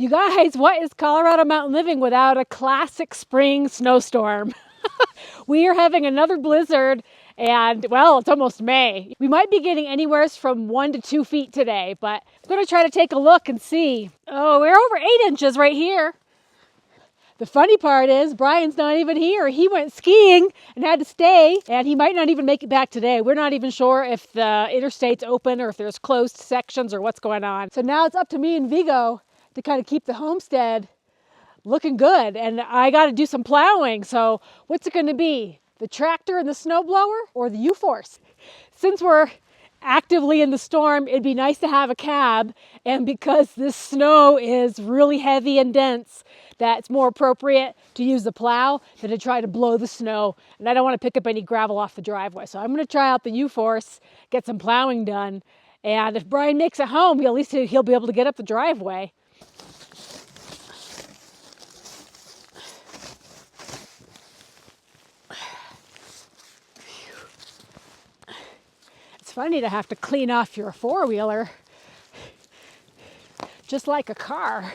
You guys, what is Colorado mountain living without a classic spring snowstorm? We are having another blizzard and, well, it's almost May. We might be getting anywhere from 1 to 2 feet today, but I'm going to try to take a look and see. Oh, we're over 8 inches right here. The funny part is Bryan's not even here. He went skiing and had to stay, and he might not even make it back today. We're not even sure if the interstate's open or if there's closed sections or what's going on. So now it's up to me and Vigo to kind of keep the homestead looking good, and I got to do some plowing. So what's it going to be? The tractor and the snowblower or the U-Force? Since we're actively in the storm, it'd be nice to have a cab, and because this snow is really heavy and dense, that's more appropriate to use the plow than to try to blow the snow, and I don't want to pick up any gravel off the driveway. So I'm going to try out the U-Force, get some plowing done, and if Bryan makes it home, at least he'll be able to get up the driveway. It's funny to have to clean off your four-wheeler, just like a car.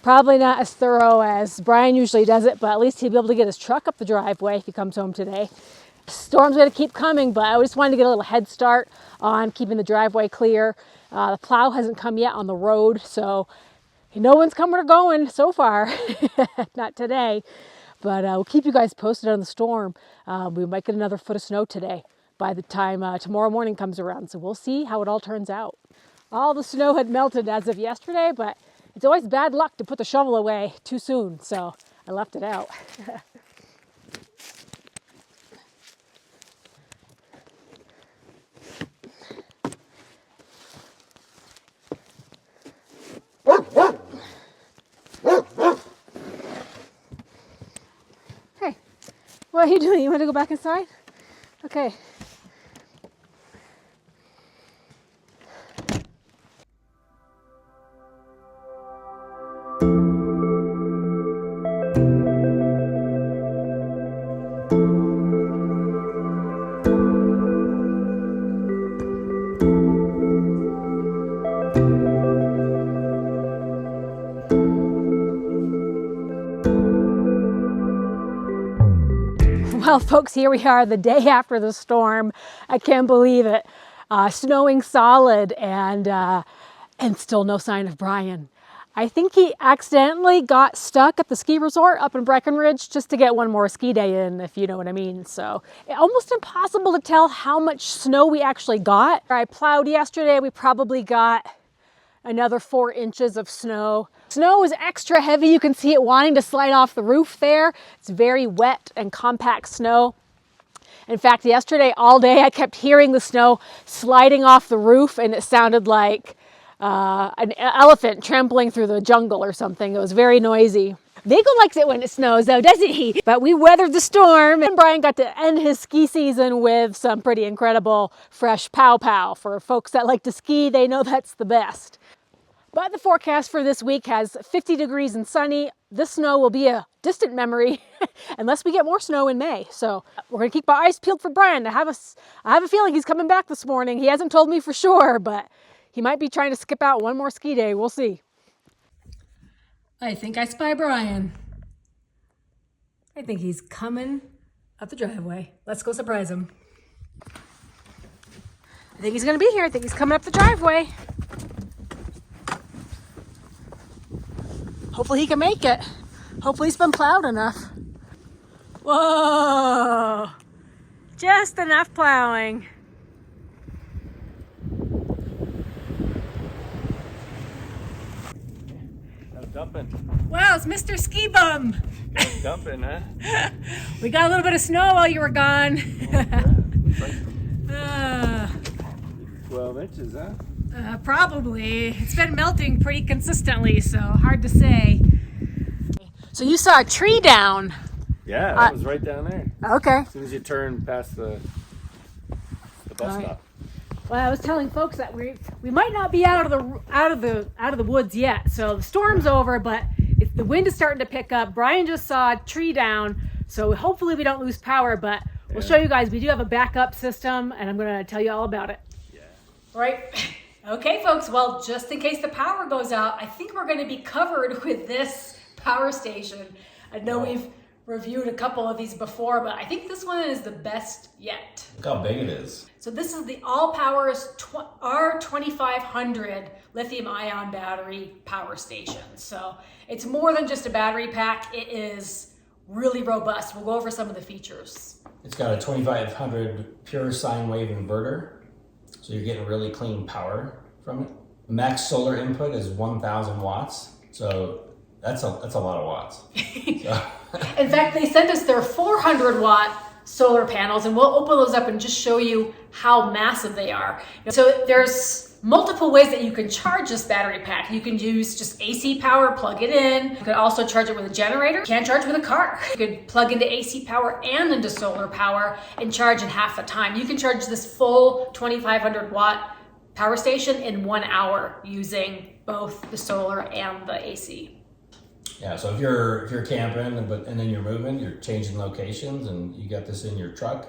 Probably not as thorough as Bryan usually does it, but at least he'll be able to get his truck up the driveway if he comes home today. Storm's going to keep coming, but I just wanted to get a little head start on keeping the driveway clear. The plow hasn't come yet on the road, so no one's coming or going so far. Not today, but we'll keep you guys posted on the storm. We might get another foot of snow today by the time tomorrow morning comes around, so we'll see how it all turns out. All the snow had melted as of yesterday, but it's always bad luck to put the shovel away too soon, so I left it out. Hey, what are you doing? You want to go back inside? Okay. Well, folks, here we are the day after the storm. I can't believe it. Snowing solid and still no sign of Bryan. I think he accidentally got stuck at the ski resort up in Breckenridge just to get one more ski day in, if you know what I mean. So almost impossible to tell how much snow we actually got. I plowed yesterday. We probably got another 4 inches of snow. Snow is extra heavy. You can see it wanting to slide off the roof there. It's very wet and compact snow. In fact, yesterday all day I kept hearing the snow sliding off the roof, and it sounded like an elephant trampling through the jungle or something. It was very noisy. Vigo likes it when it snows though, doesn't he? But we weathered the storm, and Bryan got to end his ski season with some pretty incredible fresh pow-pow. For folks that like to ski, they know that's the best. But the forecast for this week has 50 degrees and sunny. This snow will be a distant memory unless we get more snow in May. So we're going to keep our eyes peeled for Bryan. I have a feeling he's coming back this morning. He hasn't told me for sure, but he might be trying to skip out one more ski day. We'll see. I think I spy Bryan. I think he's coming up the driveway. Let's go surprise him. I think he's going to be here. I think he's coming up the driveway. Hopefully he can make it. Hopefully he's been plowed enough. Whoa! Just enough plowing. Dumping. Wow, it's Mr. Ski Bum. Dumping, huh? We got a little bit of snow while you were gone. 12 inches, huh? Probably. It's been melting pretty consistently, so hard to say. So you saw a tree down. Yeah, that was right down there. Okay. As soon as you turn past the bus stop. Well, I was telling folks that we might not be out of the woods yet. So the storm's over, but the wind is starting to pick up. Bryan just saw a tree down, so hopefully we don't lose power. But we'll show you guys. We do have a backup system, and I'm going to tell you all about it. Yeah. All right. Okay, folks. Well, just in case the power goes out, I think we're going to be covered with this power station. I know we've reviewed a couple of these before, but I think this one is the best yet. Look how big it is. So this is the AllPowers R2500 lithium ion battery power station. So it's more than just a battery pack. It is really robust. We'll go over some of the features. It's got a 2500 pure sine wave inverter. So you're getting really clean power from it. Max solar input is 1000 watts. So that's a lot of watts. In fact, they sent us their 400 watt solar panels, and we'll open those up and just show you how massive they are. So there's multiple ways that you can charge this battery pack. You can use just AC power, plug it in. You could also charge it with a generator. You can charge with a car. You could plug into AC power and into solar power and charge in half the time. You can charge this full 2500 watt power station in 1 hour using both the solar and the AC. Yeah, so if you're camping and then you're moving, you're changing locations, and you got this in your truck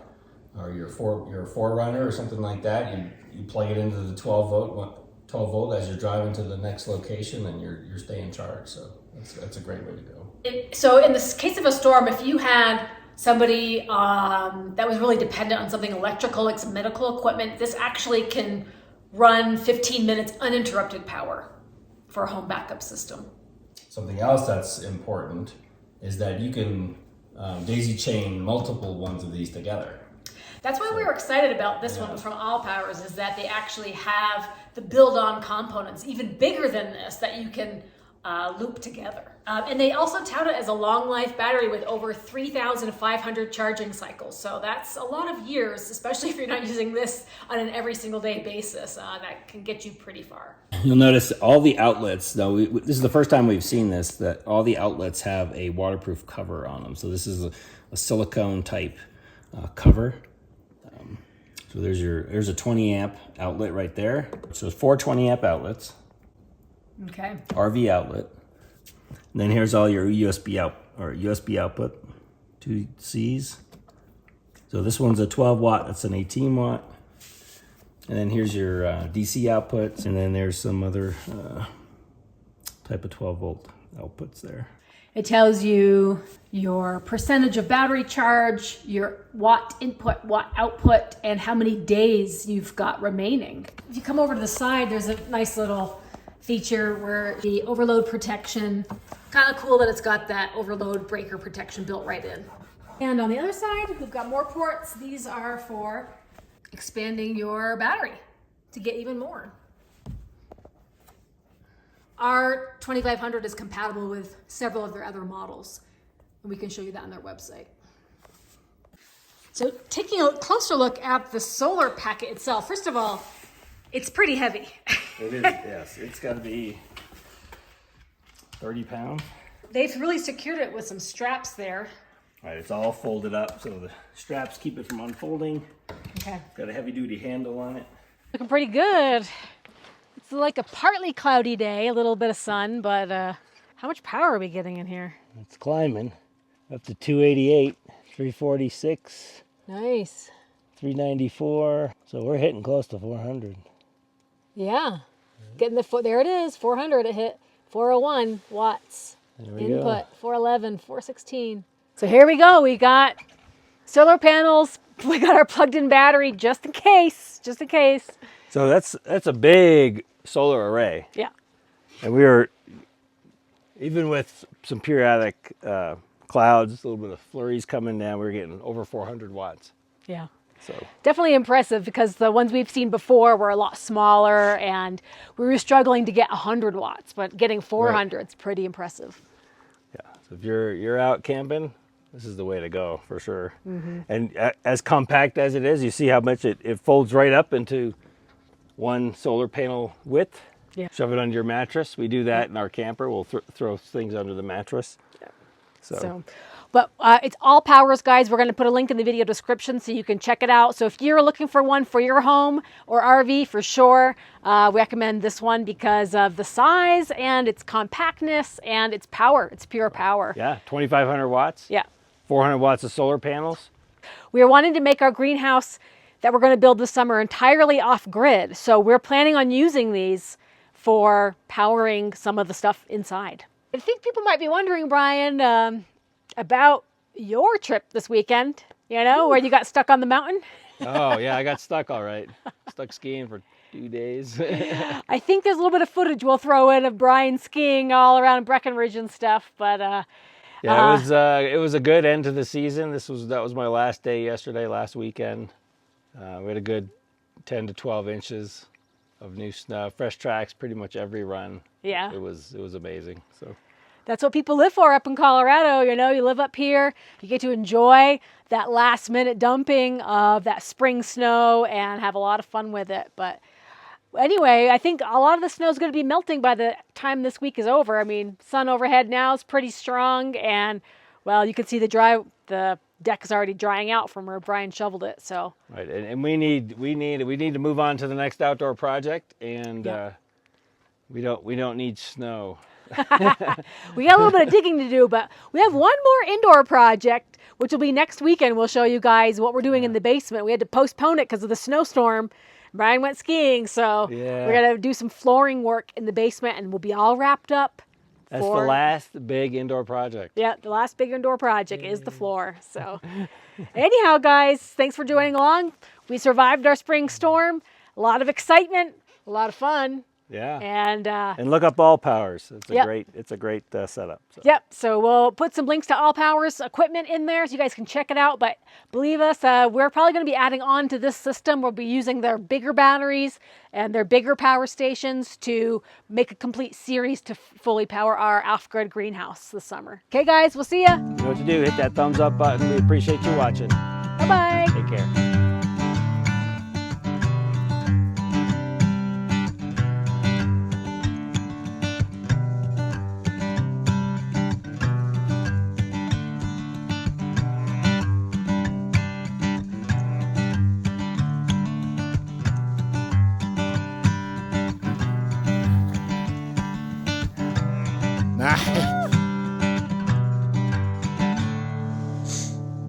or your 4Runner or something like that, you plug it into the 12 volt as you're driving to the next location, and you're staying charged. So that's a great way to go. So in the case of a storm, if you had somebody that was really dependent on something electrical, like some medical equipment, this actually can run 15 minutes uninterrupted power for a home backup system. Something else that's important is that you can daisy chain multiple ones of these together. That's why we were excited about this one from AllPowers, is that they actually have the build-on components, even bigger than this, that you can loop together. And they also tout it as a long life battery with over 3,500 charging cycles. So that's a lot of years, especially if you're not using this on an every single day basis. That can get you pretty far. You'll notice all the outlets, though, this is the first time we've seen this, that all the outlets have a waterproof cover on them. So this is a silicone type cover. So there's a 20 amp outlet right there. So 4 20 amp outlets. Okay. RV outlet. And then here's all your USB output, 2 Cs. So this one's a 12 watt, that's an 18 watt. And then here's your DC outputs, and then there's some other type of 12 volt outputs there. It tells you your percentage of battery charge, your watt input, watt output, and how many days you've got remaining. If you come over to the side, there's a nice little feature where the overload protection, kind of cool that it's got that overload breaker protection built right in. And on the other side, we've got more ports. These are for expanding your battery to get even more. Our 2500 is compatible with several of their other models, and we can show you that on their website. So taking a closer look at the solar packet itself, first of all, it's pretty heavy. It is, yes. It's got to be 30 pounds. They've really secured it with some straps there. All right, it's all folded up, so the straps keep it from unfolding. Okay. Got a heavy-duty handle on it. Looking pretty good. It's like a partly cloudy day, a little bit of sun, but how much power are we getting in here? It's climbing up to 288, 346, Nice. 394. So we're hitting close to 400. Yeah. Getting there it is, 400 it hit. 401 watts. There we Input, go. 411, 416. So here we go. We got solar panels. We got our plugged-in battery just in case. So that's a big solar array. Yeah. And we were, even with some periodic clouds, a little bit of flurries coming down, we were getting over 400 watts. Yeah. So Definitely impressive because the ones we've seen before were a lot smaller and we were struggling to get 100 watts, but getting 400 is pretty impressive. yeah, so if you're out camping, this is the way to go for sure. And as compact as it is, you see how much it folds right up into one solar panel width. Yeah. Shove it under your mattress. We do that in our camper. We'll throw things under the mattress. So But it's AllPowers, guys. We're going to put a link in the video description so you can check it out. So if you're looking for one for your home or RV, for sure, we recommend this one because of the size and its compactness and its power. It's pure power. yeah, 2,500 watts. Yeah. 400 watts of solar panels. We are wanting to make our greenhouse that we're going to build this summer entirely off grid. So we're planning on using these for powering some of the stuff inside. I think people might be wondering, Brian, about your trip this weekend, you know, where you got stuck on the mountain. Oh yeah, I got stuck all right. Stuck skiing for 2 days. I think there's a little bit of footage we'll throw in of Brian skiing all around Breckenridge and stuff, but yeah, it was a good end to the season. That was my last day yesterday, last weekend. We had a good 10 to 12 inches of new snow, fresh tracks, pretty much every run. yeah. It was amazing. So That's what people live for up in Colorado. You know, you live up here, you get to enjoy that last minute dumping of that spring snow and have a lot of fun with it. But anyway, I think a lot of the snow is going to be melting by the time this week is over. I mean, sun overhead now is pretty strong and, well, you can see the deck is already drying out from where Brian shoveled it. So right, and we need to move on to the next outdoor project, and we don't need snow. we got a little bit of digging to do, but we have one more indoor project, which will be next weekend. We'll show you guys what we're doing in the basement. We had to postpone it because of the snowstorm. Brian went skiing, so we're going to do some flooring work in the basement, and we'll be all wrapped up. That's the last big indoor project. Yeah, the last big indoor project is the floor. So anyhow, guys, thanks for joining along. We survived our spring storm. A lot of excitement, a lot of fun. Yeah. And look up AllPowers. Yep. It's a great setup. So. Yep. So we'll put some links to AllPowers equipment in there so you guys can check it out. But believe us, we're probably going to be adding on to this system. We'll be using their bigger batteries and their bigger power stations to make a complete series to fully power our off-grid greenhouse this summer. Okay, guys, we'll see ya. You know what to do. Hit that thumbs up button. We appreciate you watching. Bye-bye. Take care. Nah.